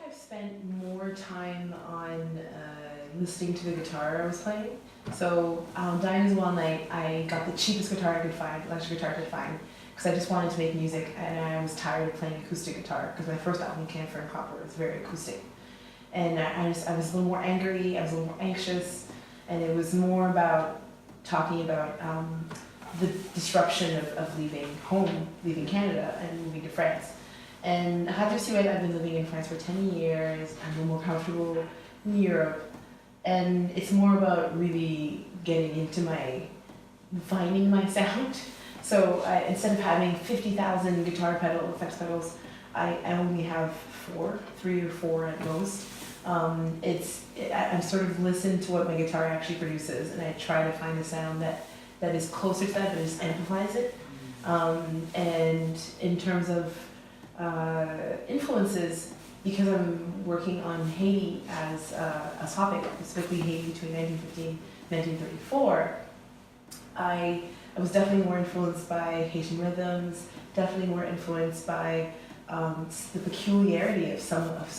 I've spent more time on listening to the guitar I was playing. So Diana's One Night, I got the cheapest guitar I could find, electric guitar I could find, because I just wanted to make music and I was tired of playing acoustic guitar because my first album, Camphor and Copper, was very acoustic. And I was a little more angry, I was a little more anxious, and it was more about talking about the disruption of leaving home, leaving Canada and moving to France. And Radyo Siwel, I've been living in France for 10 years, I'm a little more comfortable in Europe, and it's more about really getting into finding my sound. So instead of having 50,000 guitar effects pedals, I only have 3 or 4 at most. I sort of listen to what my guitar actually produces, and I try to find a sound that is closer to that, but just amplifies it. And in terms of influences, because I'm working on Haiti as a topic, specifically Haiti between 1915 and 1934, I was definitely more influenced by Haitian rhythms, definitely more influenced by the peculiarity of some of the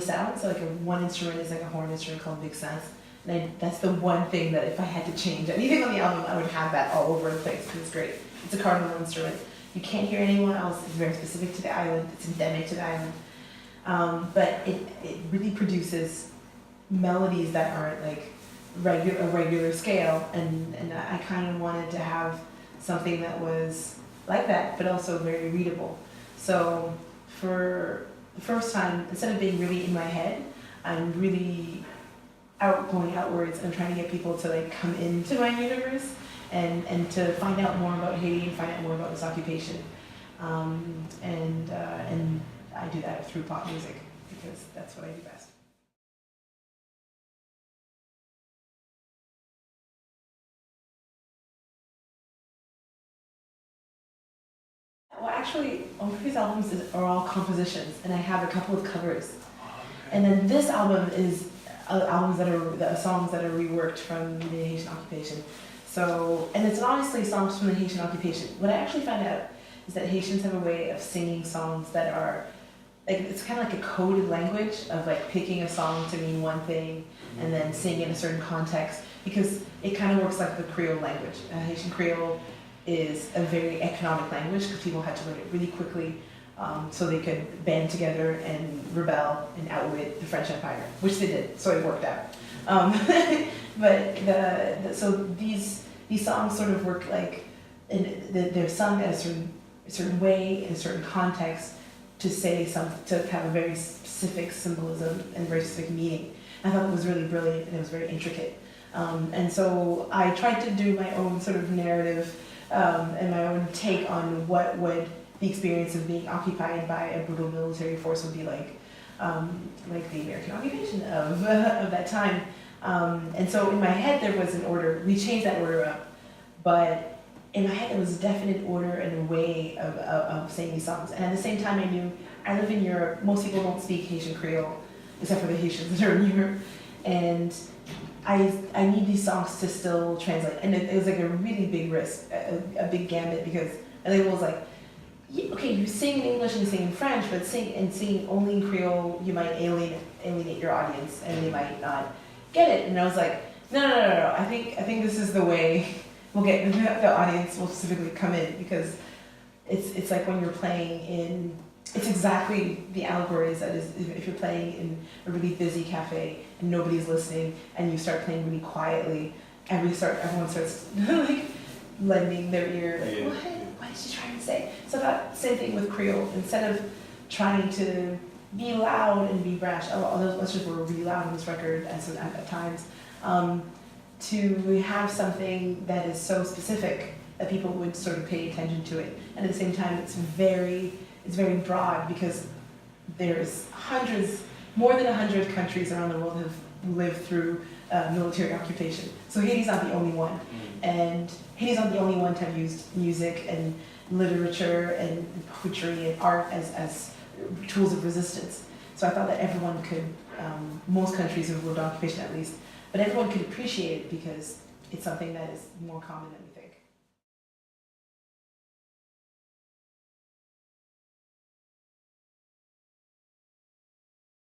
sounds. So like one instrument is like a horn instrument called Big Sense. And that's the one thing that if I had to change anything on the album, I would have that all over the place because it's great. It's a cardinal instrument. You can't hear anyone else. It's very specific to the island. It's endemic to the island. But it really produces melodies that aren't like a regular scale. And I kind of wanted to have something that was like that, but also very readable. So for the first time, instead of being really in my head, I'm really going outwards and trying to get people to like come into my universe and to find out more about Haiti and find out more about this occupation. And I do that through pop music because that's what I do best. Well, actually, all of these albums are all compositions, and I have a couple of covers. And then this album is songs that are reworked from the Haitian occupation. So, and it's honestly songs from the Haitian occupation. What I actually found out is that Haitians have a way of singing songs that are, like, it's kind of like a coded language of like picking a song to mean one thing and then singing in a certain context, because it kind of works like the Creole language. Haitian Creole is a very economic language because people had to learn it really quickly so they could band together and rebel and outwit the French Empire, which they did, so it worked out. But so these songs sort of work like, they're sung at a certain way, in a certain context, to have a very specific symbolism and very specific meaning. I thought it was really brilliant and it was very intricate. And so I tried to do my own sort of narrative and my own take on what would the experience of being occupied by a brutal military force would be like the American occupation of that time. And so in my head there was an order. We changed that order up, but in my head there was a definite order and a way of saying these songs. And at the same time I knew I live in Europe, most people don't speak Haitian Creole, except for the Haitians that are in Europe. And I need these songs to still translate. And it was like a really big risk, a big gambit, because the label was like, yeah, okay, you sing in English and you sing in French, but singing only in Creole, you might alienate your audience and they might not get it. And I was like, no. I think this is the way we'll get the audience will specifically come in, because it's like when you're playing in, it's exactly the allegories that is if you're playing in a really busy cafe and nobody's listening and you start playing really quietly, everyone starts like lending their ear, like, what is she trying to say? So I thought, same thing with Creole. Instead of trying to be loud and be brash, all those messages were really loud on this record at times, to have something that is so specific that people would sort of pay attention to it. And at the same time, it's very broad, because there's more than 100 countries around the world have lived through military occupation. So Haiti's not the only one. And Haiti's not the only one to have used music and literature and poetry and art as tools of resistance. So I thought that everyone could, most countries have lived occupation at least, but everyone could appreciate it because it's something that is more common than we think.